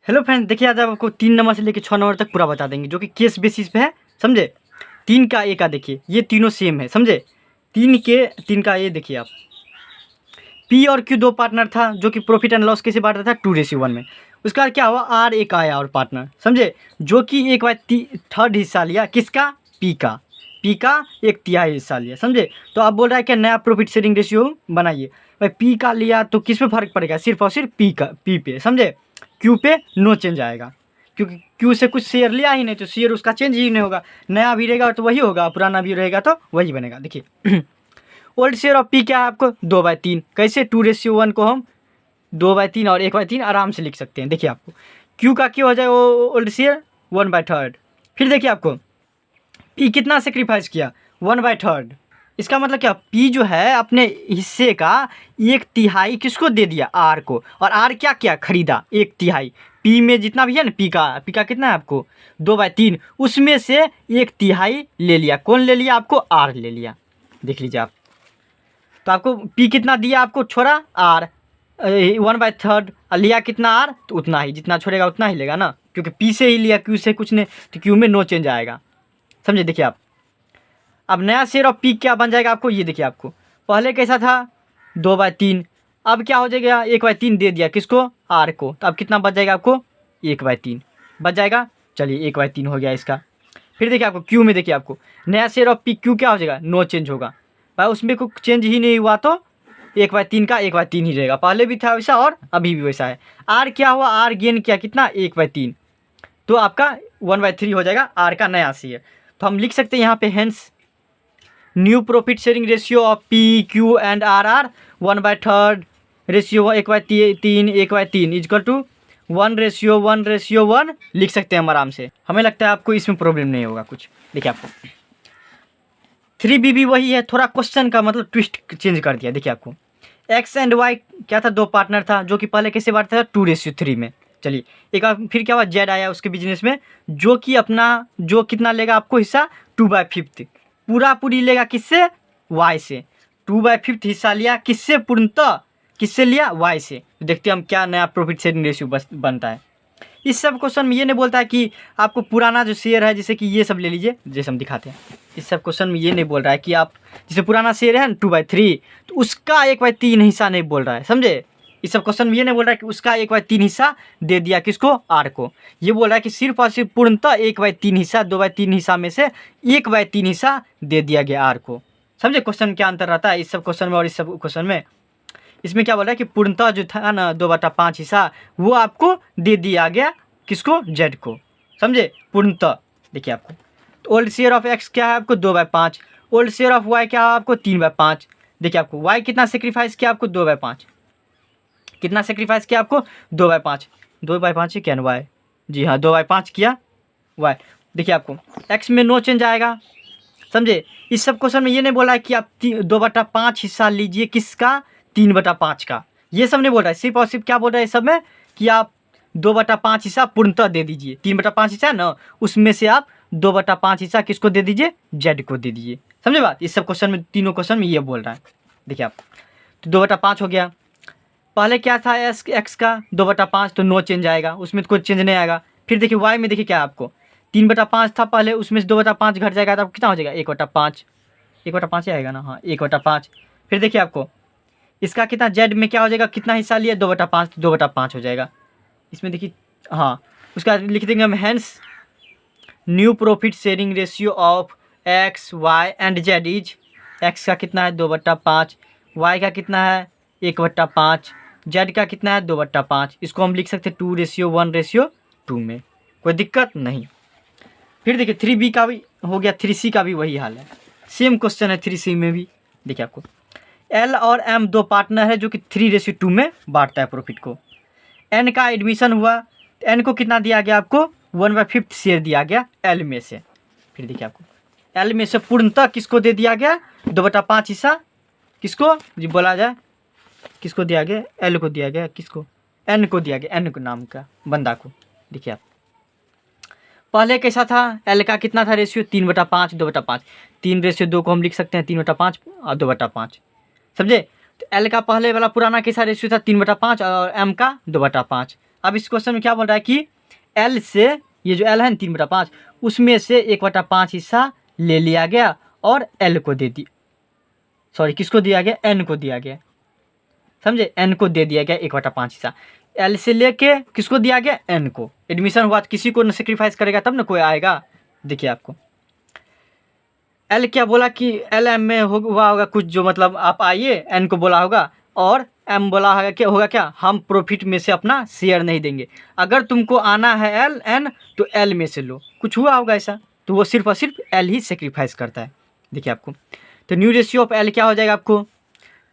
Hello friends, देखिए आज आपको 3 नंबर से लेकर 6 नंबर तक पूरा बता देंगे जो कि केस बेसिस पे है, समझे। 3 का ए का देखिए, ये तीनों सेम है, समझे। 3 का ए देखिए आप। पी और क्यू दो पार्टनर था जो कि प्रॉफिट एंड लॉस कैसे बांटा था 2:1 में। उसके बाद क्या हुआ, आर एक आया और पार्टनर, समझे, जो कि एक बार थर्ड हिस्सा लिया किसका, पी का 1/3 हिस्सा लिया, समझे। तो अब बोल रहा है कि नया प्रॉफिट शेयरिंग रेशियो बनाइए। भाई पी का लिया तो किस पे फर्क पड़ेगा, सिर्फ और सिर्फ पी पे, समझे। क्यू पे नो चेंज आएगा क्योंकि क्यू से कुछ शेयर लिया ही नहीं, तो शेयर उसका चेंज ही नहीं होगा। नया भी रहेगा तो वही होगा, पुराना भी रहेगा तो वही बनेगा। देखिए ओल्ड शेयर ऑफ पी क्या है आपको 2/3, कैसे 2:1 को हम 2/3 और 1/3 आराम से लिख सकते हैं। देखिए आपको क्यू का क्यों हो जाए वो ओल्ड शेयर 1/3। फिर देखिए आपको पी कितना सेक्रीफाइस किया 1/3। इसका मतलब क्या, पी जो है अपने हिस्से का 1/3 किसको दे दिया, आर को। और आर क्या किया, खरीदा 1/3। पी में जितना भी है ना, पी का कितना है आपको 2/3, उसमें से 1/3 ले लिया। कौन ले लिया आपको, आर ले लिया। देख लीजिए आप, तो आपको पी कितना दिया आपको, छोड़ा आर 1/3, लिया कितना आर, तो उतना ही, जितना छोड़ेगा उतना ही लेगा ना, क्योंकि पी से ही लिया, क्यू से कुछ नहीं, तो क्यू में नो चेंज आएगा, समझे। देखिए आप, अब नया शेयर ऑफ पी क्या बन जाएगा आपको, ये देखिए आपको पहले कैसा था 2/3, अब क्या हो जाएगा 1/3 दे दिया किसको, आर को, तो अब कितना बच जाएगा आपको 1/3 बच जाएगा। चलिए 1/3 हो गया इसका। फिर देखिए आपको क्यू में, देखिए आपको नया शेयर ऑफ पी क्यू क्या हो जाएगा, नो चेंज होगा। भाई उसमें कुछ चेंज ही नहीं हुआ तो 1/3 का 1/3 ही रहेगा, पहले भी था वैसा और अभी भी वैसा है। आर क्या हुआ, आर गेन किया कितना 1/3, तो आपका 1/3 हो जाएगा आर का नया शेयर। तो हम लिख सकते हैं यहाँ पे hence new profit sharing ratio of p q and r 1/3 ratio 1/3 1/3 is equal to 1:1 लिख सकते हैं हम आराम से। हमें लगता है आपको इसमें प्रॉब्लम नहीं होगा कुछ। देखिए आपको 3B भी वही है, थोड़ा क्वेश्चन का मतलब ट्विस्ट चेंज कर दिया। देखिए आपको एक्स एंड वाई क्या था, दो पार्टनर था जो कि पहले कैसे बांटता था 2:3 में। चलिए एक बार फिर क्या हुआ, जेड आया उसके बिजनेस में, जो कि अपना जो कितना लेगा आपको हिस्सा 2/5, पूरा पूरी लेगा किससे, वाई से। 2/5 हिस्सा लिया किससे, पूर्णतः किससे लिया, वाई से। देखते हैं हम क्या नया प्रॉफिट शेयरिंग रेशियो बनता है। इस सब क्वेश्चन में ये नहीं बोलता है कि आपको पुराना जो शेयर है, जैसे कि ये सब ले लीजिए, जैसे हम दिखाते हैं। इस सब क्वेश्चन में ये नहीं बोल रहा है कि आप जैसे पुराना शेयर है ना 2/3, तो उसका 1/3 हिस्सा नहीं बोल रहा है, समझे। इस सब क्वेश्चन में ये नहीं बोल रहा है कि उसका 1/3 हिस्सा दे दिया किसको, आर को। ये बोल रहा है कि सिर्फ और सिर्फ पूर्णतः 1/3 हिस्सा, 2/3 हिस्सा में से 1/3 हिस्सा दे दिया गया आर को, समझे। क्वेश्चन क्या अंतर रहता है इस सब क्वेश्चन में और इस सब क्वेश्चन में। इसमें क्या बोल रहा है कि पूर्णतः जो था ना 2/5 हिस्सा, वो आपको दे दिया गया किसको, जेड को, समझे, पूर्णतः। देखिए आपको ओल्ड शेयर ऑफ एक्स क्या है आपको 2/5, ओल्ड शेयर ऑफ वाई क्या है आपको 3/5। देखिए आपको वाई कितना सेक्रीफाइस किया आपको 2/5, कितना सेक्रीफाइस किया आपको 2/5, 2/5 ही क्या वाई, जी हाँ 2/5 किया वाई। देखिए आपको एक्स में नो चेंज आएगा, समझे। इस सब क्वेश्चन में ये नहीं बोला है कि आप 2/5 हिस्सा लीजिए किसका, 3/5 का, ये सब नहीं बोल रहा है। सिर्फ और सिर्फ क्या बोल रहा है इस सब में कि आप 2/5 हिस्सा पूर्णतः दे दीजिए। 3/5 हिस्सा है ना, उसमें से आप 2/5 हिस्सा किसको दे दीजिए, जेड को दे दीजिए, समझे बात। इस सब क्वेश्चन में, तीनों क्वेश्चन में ये बोल रहा है। देखिए आप, तो 2/5 हो गया। पहले क्या था एक्स का 2/5, तो नो चेंज आएगा, उसमें तो कोई चेंज नहीं आएगा। फिर देखिए वाई में, देखिए क्या है आपको 3/5 था पहले, उसमें से 2/5 घट जाएगा, तो आपको कितना हो जाएगा 1/5, 1/5 ही आएगा ना, हाँ 1/5। फिर देखिए आपको इसका कितना, जेड में क्या हो जाएगा, कितना हिस्सा लिया 2/5, तो 2/5 हो जाएगा। इसमें देखिए हाँ, उसका लिख देंगे हम hence new profit sharing ratio of x y and z is, एक्स का कितना है 2/5, वाई का कितना है 1/5, जेड का कितना है 2/5। इसको हम लिख सकते हैं 2:1:2 में, कोई दिक्कत नहीं। फिर देखिए 3B का भी हो गया, 3C का भी वही हाल है, सेम क्वेश्चन है 3C में भी। देखिए आपको एल और एम दो पार्टनर है जो कि 3:2 में बांटता है प्रॉफिट को। एन का एडमिशन हुआ, एन को कितना दिया गया आपको 1/5 शेयर दिया गया एल में से। फिर देखिए आपको एल में से पूर्णतः किसको दे दिया गया 2/5 हिस्सा, किसको जी बोला जाए, किसको दिया गया, एल को दिया गया, किसको, एन को दिया गया, एन को नाम का बंदा को। देखिए आप पहले कैसा था, एल का कितना था रेशियो 3/5 2/5, 3:2 को हम लिख सकते हैं 3/5 और 2/5, समझे। तो एल का पहले वाला पुराना कैसा रेशियो था 3/5 और एम का 2/5। अब इस क्वेश्चन में क्या बोल रहा है कि L से ये जो L है 3/5 उसमें से 1/5 हिस्सा ले लिया गया और L को दे दी, सॉरी किसको दिया गया, N को दिया गया, समझे, N को दे दिया गया 1/5 हिस्सा। L से लेके किसको दिया गया, N को। एडमिशन हुआ तो किसी को न सेक्रीफाइस करेगा तब ना कोई आएगा। देखिए आपको L क्या बोला कि L M में हुआ होगा कुछ, जो मतलब आप आइए, N को बोला होगा और M बोला होगा क्या होगा, क्या हम प्रॉफिट में से अपना शेयर नहीं देंगे, अगर तुमको आना है L N तो L में से लो, कुछ हुआ होगा ऐसा, तो वो सिर्फ और सिर्फ L ही सेक्रीफाइस करता है। देखिए आपको तो न्यू रेशियो ऑफ L क्या हो जाएगा, आपको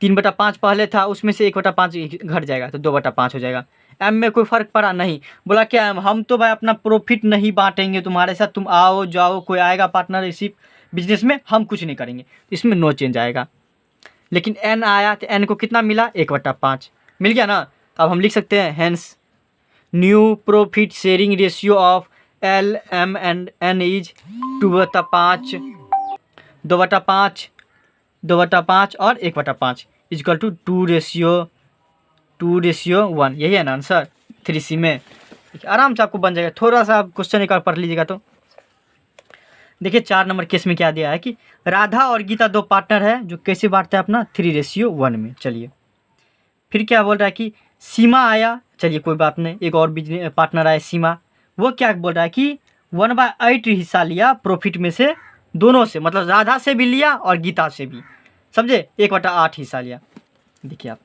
3/5 पहले था उसमें से 1/5 घट जाएगा तो 2/5 हो जाएगा। M में कोई फ़र्क पड़ा नहीं, बोला क्या हम तो भाई अपना प्रॉफिट नहीं बांटेंगे तुम्हारे साथ, तुम आओ जाओ कोई आएगा पार्टनरशिप बिजनेस में, हम कुछ नहीं करेंगे, इसमें नो चेंज आएगा। लेकिन N आया तो N को कितना मिला, 1/5 मिल गया ना। अब हम लिख सकते हैं hence new profit sharing ratio of L M and N is 2/5 2/5 2/5 और 1/5 इक्वल टू 2:1, यही है ना आंसर 3C में। आराम से आपको बन जाएगा, थोड़ा सा आप क्वेश्चन एक बार पढ़ लीजिएगा तो। देखिए 4 नंबर केस में क्या दिया है कि राधा और गीता 2 पार्टनर है जो कैसे बांटते हैं अपना 3:1 में। चलिए फिर क्या बोल रहा है कि सीमा आया, चलिए कोई बात नहीं, एक और बिजनेस पार्टनर आया सीमा, वो क्या बोल रहा है कि 1/8 हिस्सा लिया प्रॉफिट में से, दोनों से, मतलब राधा से भी लिया और गीता से भी, समझे, 1/8 हिस्सा लिया। देखिए आप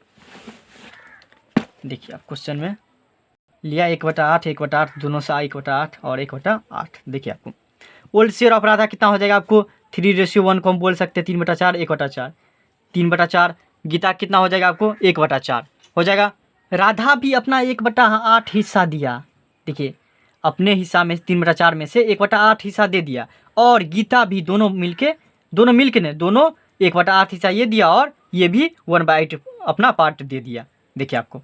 क्वेश्चन में लिया 1/8 1/8 दोनों से 1/8 और 1/8। देखिए आपको ओल्ड शेयर ऑफ राधा कितना हो जाएगा, आपको 3:1 को हम बोल सकते हैं 3/4 1/4 3/4। गीता कितना हो जाएगा, आपको 1/4 हो जाएगा। राधा भी अपना 1/8 हिस्सा दिया, देखिए अपने हिस्सा में 3/4 में से 1/8 हिस्सा दे दिया, और गीता भी दोनों मिलके ने दोनों 1/8 हिस्सा ये दिया और ये भी 1/8 अपना पार्ट दे दिया। देखिए आपको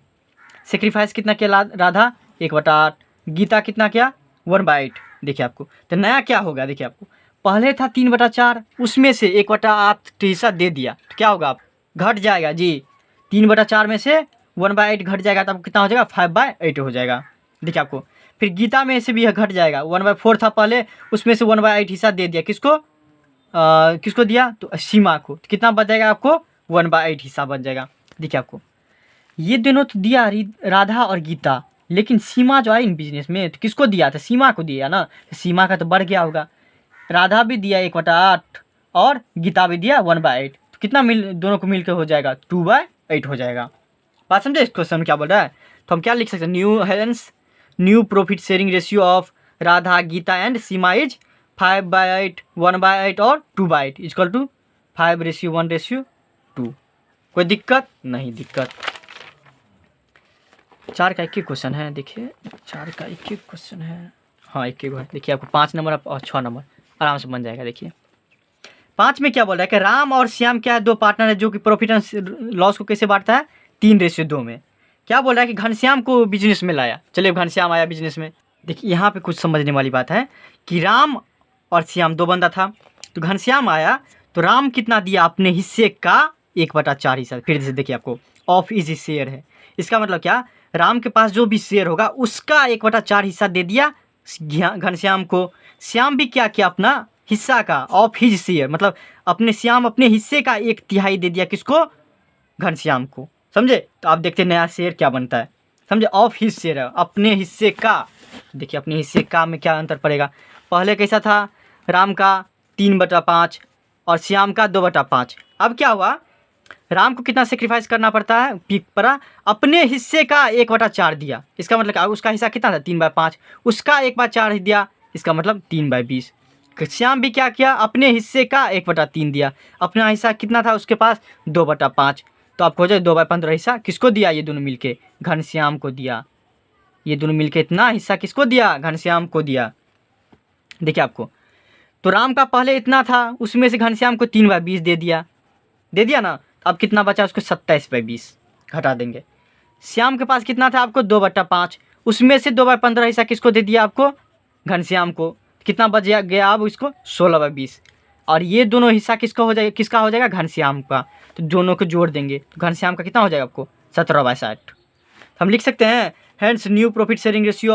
सेक्रीफाइस कितना किया राधा, 1/8, गीता कितना किया, 1/8। देखिए आपको तो नया क्या होगा, देखिए आपको पहले था 3/4 उसमें से 1/8 हिस्सा दे दिया तो क्या होगा, आप घट जाएगा जी, 3/4 में से 1/8 घट जाएगा तो आपको कितना हो जाएगा, 5/8 हो जाएगा। देखिए आपको फिर गीता में से भी घट जाएगा, 1/4 था पहले उसमें से 1/8 हिस्सा दे दिया, किसको दिया, तो सीमा को, तो कितना बच जाएगा आपको, 1/8 हिस्सा बन जाएगा। देखिए आपको ये दोनों तो दिया राधा और गीता, लेकिन सीमा जो आई इन बिजनेस में तो किसको दिया था, सीमा को दिया ना, तो सीमा का तो बढ़ गया होगा, राधा भी दिया 1/8 और गीता भी दिया 1/8, तो कितना दोनों को मिलकर हो जाएगा, 2/8 हो जाएगा। बात समझे इस क्वेश्चन में क्या बोल रहा है, तो हम क्या लिख सकते हैं, new profit sharing ratio of Radha Geeta and Seema is 5/8 1/8 और 2/8 इक्वल टू 5:1:2। कोई दिक्कत नहीं, दिक्कत 4 का 1 क्वेश्चन है, देखिए 4 का 1 क्वेश्चन है, हाँ 1 है। देखिए आपको 5 नंबर और 6 नंबर आराम से बन जाएगा। देखिए 5 में क्या बोल रहा है कि राम और श्याम क्या है, 2 पार्टनर है जो कि प्रॉफिट एंड लॉस को कैसे बांटता है, 3:2 में। क्या बोल रहा है कि घनश्याम को बिजनेस में लाया, चलिए घनश्याम आया बिजनेस में। देखिए यहाँ पे कुछ समझने वाली बात है कि राम और श्याम 2 बंदा था, तो घनश्याम आया तो राम कितना दिया, अपने हिस्से का 1/4 हिस्सा, फिर से देखिए आपको ऑफ इज शेयर है, इसका मतलब क्या, राम के पास जो भी शेयर होगा उसका 1/4 हिस्सा दे दिया घनश्याम को। श्याम भी क्या किया, अपना हिस्सा का ऑफ हिज शेयर, मतलब श्याम अपने हिस्से का 1/3 दे दिया, किसको, घनश्याम को, समझे। तो आप देखते नया शेयर क्या बनता है, समझे, ऑफ हिज शेयर है, अपने हिस्से का। देखिए अपने हिस्से का में क्या अंतर पड़ेगा, पहले कैसा था, राम का 3/5 और श्याम का 2/5। अब क्या हुआ, राम को कितना सेक्रीफाइस करना पड़ता है, पीक पड़ा, अपने हिस्से का 1/4 दिया, इसका मतलब क्या, उसका हिस्सा कितना था 3/5, उसका 1/4 दिया, इसका मतलब 3/20। श्याम भी क्या किया, अपने हिस्से का 1/3 दिया, अपना हिस्सा कितना था उसके पास 2/5, तो आपको हो जाए 2/15 हिस्सा किसको दिया, ये दोनों मिलके घनश्याम को दिया, ये दोनों मिलके इतना हिस्सा किसको दिया, घनश्याम को दिया। देखिए आपको तो राम का पहले इतना था उसमें से घनश्याम को 3/20 दे दिया ना, अब कितना बचा उसको 27/20 घटा देंगे। श्याम के पास कितना था, आपको 2/5, उसमें से 2/15 हिस्सा किसको दे दिया, आपको घनश्याम को, कितना बच गया अब इसको 16/20, और ये दोनों हिस्सा किसका हो जाएगा घनश्याम का, तो दोनों को जोड़ देंगे तो घनश्याम का कितना हो जाएगा आपको 17/60। हम लिख सकते हैं hands new profit sharing ratio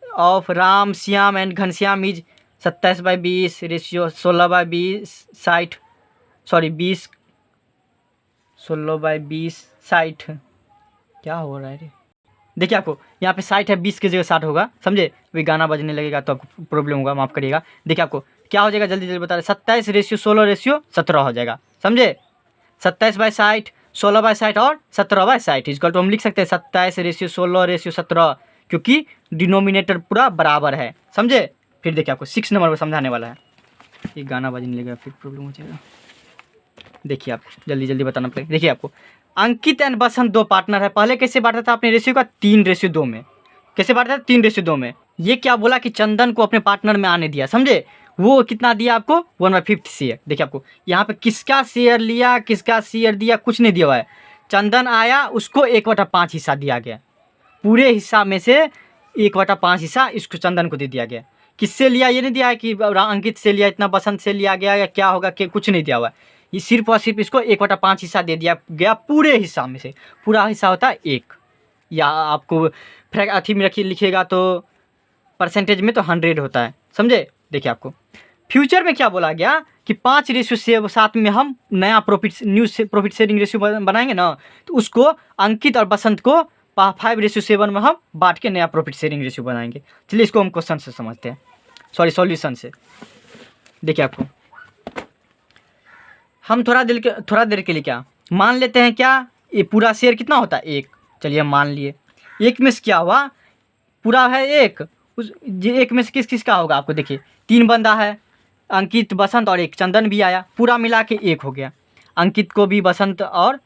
of Ram Shyam and Ghanshyam is 27/20 ratio 16/20 60 sorry 20 16/20 60 क्या हो रहा है रे। देखिए आपको यहाँ पे 60 है, 20 की जगह 60 होगा, समझे। अभी गाना बजने लगेगा तो आपको प्रॉब्लम होगा, माफ़ करिएगा। देखिए आपको क्या हो जाएगा, जल्दी जल्दी बता रहे, 27/16/17 हो जाएगा, समझे। 27/60 16/60 और 17/60 इसको तो हम लिख सकते हैं 27/16/17 क्योंकि डिनोमिनेटर पूरा बराबर है, समझे। फिर देखिए आपको 6 नंबर पर समझाने वाला है। ये गाना बजने लगेगा फिर प्रॉब्लम हो जाएगा। देखिए आप जल्दी जल्दी बताना पड़ेगा। देखिए आपको अंकित एंड बसंत दो पार्टनर है। पहले कैसे बांटा था आपने रेशियो का, 3:2 में। कैसे बांटा था, 3:2 में। ये क्या बोला कि चंदन को अपने पार्टनर में आने दिया, समझे। वो कितना दिया आपको, 1/5 शेयर। देखिए आपको यहाँ पे किसका शेयर लिया, किसका शेयर दिया, कुछ नहीं दिया हुआ है। चंदन आया, उसको 1/5 हिस्सा दिया गया। पूरे हिस्सा में से 1/5 हिस्सा इसको चंदन को दे दिया गया। किससे लिया ये नहीं दिया है कि अंकित से लिया, इतना बसंत से लिया गया या क्या होगा, कि कुछ नहीं दिया हुआ है। ये सिर्फ और सिर्फ इसको 1/5 हिस्सा दे दिया गया पूरे हिस्सा में से। पूरा हिस्सा होता है 1, या आपको अथी में रखिए लिखिएगा तो परसेंटेज में तो 100 होता है, समझे। देखिए आपको फ्यूचर में क्या बोला गया कि 5:7 में हम नया न्यू प्रॉफिट शेयरिंग रेशियो बनाएंगे ना, तो उसको अंकित और बसंत को 5:7 में हम बांट के नया प्रॉफिट शेयरिंग रेशियो बनाएंगे। चलिए इसको हम क्वेश्चन से समझते हैं, सॉरी सॉल्यूशन से। देखिए आपको हम थोड़ा देर के लिए क्या मान लेते हैं, क्या ये पूरा शेयर कितना होता है 1। चलिए हम मान लिए 1 में से क्या हुआ, पूरा है 1, उस 1 में से किस किस का होगा आपको देखिए, 3 बंदा है, अंकित बसंत और एक चंदन भी आया, पूरा मिला के 1 हो गया। अंकित को भी बसंत और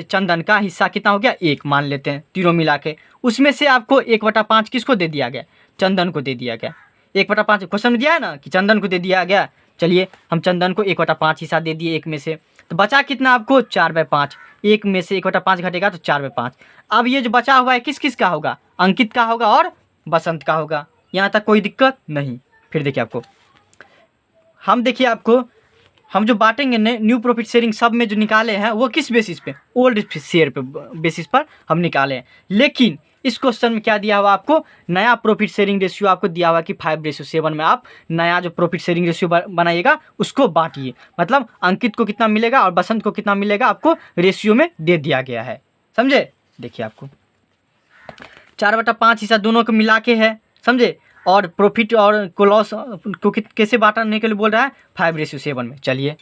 चंदन का हिस्सा कितना हो गया 1 मान लेते हैं, तीनों मिला के। उसमें से आपको 1/5 किसको दे दिया गया, चंदन को दे दिया गया। 1/5 क्वेश्चन में दिया है ना कि चंदन को दे दिया गया। चलिए हम चंदन को 1/5 हिस्सा दे दिए 1 में से, तो बचा कितना आपको 4/5। 1 में से 1/5 घटेगा तो 4/5। अब ये जो बचा हुआ है किस किस का होगा, अंकित का होगा और बसंत का होगा। यहाँ तक कोई दिक्कत नहीं। फिर देखिए आपको देखिए आपको हम जो बांटेंगे न्यू प्रॉफिट शेयरिंग सब में जो निकाले हैं वो किस बेसिस पे, ओल्ड शेयर पे बेसिस पर हम निकाले हैं। लेकिन इस क्वेश्चन में क्या दिया हुआ आपको, नया प्रॉफिट शेयरिंग रेशियो आपको दिया हुआ कि 5:7 में आप नया जो प्रॉफिट शेयरिंग रेशियो बनाइएगा उसको बांटिए। मतलब अंकित को कितना मिलेगा और बसंत को कितना मिलेगा आपको रेशियो में दे दिया गया है, समझे। देखिए आपको 4/5 हिस्सा दोनों को मिला के है, समझे। और प्रॉफिट और को लॉस को कैसे बांटने के लिए बोल रहा है 5:7 में। चलिए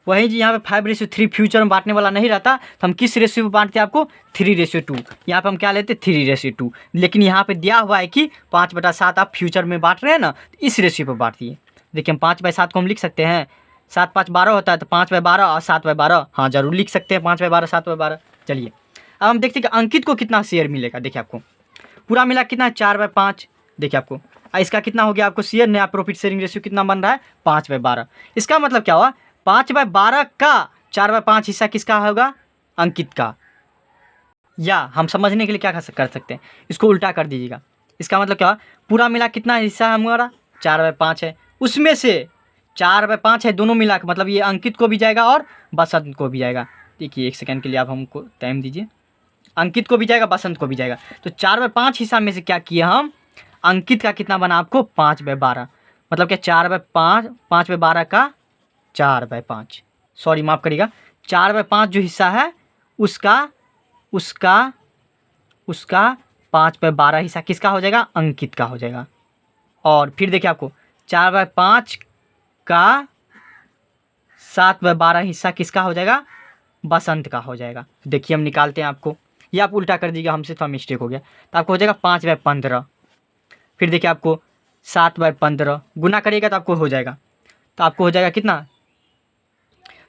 वही जी यहाँ पे 5:3 फ्यूचर में बांटने वाला नहीं रहता तो हम किस रेशियो में बांटते हैं आपको 3:2। यहाँ पे हम क्या लेते 3:2। लेकिन यहाँ पे दिया हुआ है कि 5/7 आप फ्यूचर में बांट रहे हैं ना, तो इस रेशियो पर बांटिए। देखिए हम 5/7 को हम लिख सकते हैं, 7 5 12 होता है, तो 5/12 और 7/12 हाँ जरूर लिख सकते हैं, 5/12 7/12। चलिए अब हम देखते हैं कि अंकित को कितना शेयर मिलेगा। देखिए आपको पूरा मिला कितना 4/5। देखिए आपको इसका कितना हो गया आपको शेयर, नया प्रॉफिट शेयरिंग रेशियो कितना बन रहा है 5/12। इसका मतलब क्या हुआ 5/12 का 4/5 हिस्सा किसका होगा, अंकित का। या हम समझने के लिए क्या कर सकते हैं, इसको उल्टा कर दीजिएगा। इसका मतलब क्या हुआ, पूरा मिला कितना हिस्सा है हमारा 4/5 है, उसमें से 4/5 है दोनों मिला के, मतलब ये अंकित को भी जाएगा और बसंत को भी जाएगा। देखिए 1 सेकंड के लिए आप हमको टाइम दीजिए, अंकित को भी जाएगा बसंत को भी जाएगा। तो 4/5 हिस्सा में से क्या किया हम, अंकित का कितना बना आपको 5/12। मतलब क्या 4/5 5/12 का 4/5, सॉरी माफ़ करिएगा 4/5 जो हिस्सा है उसका 5/12 हिस्सा किसका हो जाएगा, अंकित का हो जाएगा। और फिर देखिए आपको 4/5 का 7/12 हिस्सा किसका हो जाएगा, बसंत का हो जाएगा। देखिए हम निकालते हैं आपको, ये आप उल्टा कर दीजिएगा, हमसे थोड़ा मिस्टेक हो गया। तो आपको हो जाएगा 5/15। फिर देखिए आपको 7/15 गुना करिएगा तो आपको हो जाएगा, तो आपको हो जाएगा कितना,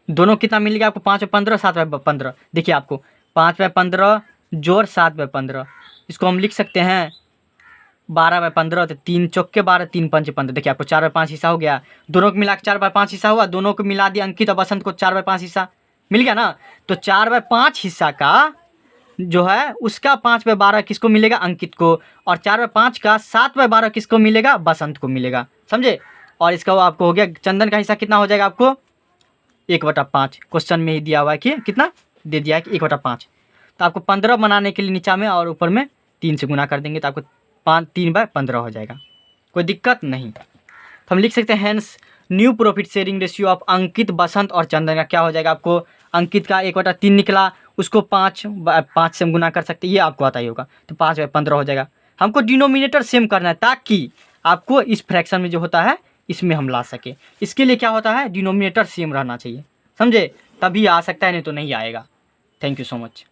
दोनों कितना मिल गया आपको 5/15 7/15। देखिए आपको 5/15 जोड़ 7/15, इसको हम लिख सकते हैं 12/15। तो 3 चौके 12 3 पंच 15। देखिए आपको 4/5 हिस्सा हो गया, दोनों को मिला के 4/5 हिस्सा हुआ, दोनों को मिला दिया अंकित और बसंत को 4/5 हिस्सा मिल गया ना। तो 4/5 हिस्सा का जो है उसका 5/12 किसको मिलेगा, अंकित को, और 4/5 का 7/12 किसको मिलेगा, बसंत को मिलेगा, समझे। और इसका वो आपको हो गया, चंदन का हिस्सा कितना हो जाएगा आपको 1/5। क्वेश्चन में ही दिया हुआ है कि कितना दे दिया है कि 1/5। तो आपको 15 बनाने के लिए नीचा में और ऊपर में 3 से गुना कर देंगे तो आपको 3/15 हो जाएगा, कोई दिक्कत नहीं। तो हम लिख सकते हैं hence new profit sharing ratio of Ankit, Basant और चंदन का क्या हो जाएगा, आपको अंकित का 1/3 निकला, उसको 5 से हम गुना कर सकते हैं, ये आपको आता ही होगा, तो 5/15 हो जाएगा। हमको डिनोमिनेटर सेम करना है ताकि आपको इस फ्रैक्शन में जो होता है इसमें हम ला सके। इसके लिए क्या होता है, डिनोमिनेटर सेम रहना चाहिए, समझे, तभी आ सकता है, नहीं तो नहीं आएगा। Thank you so much.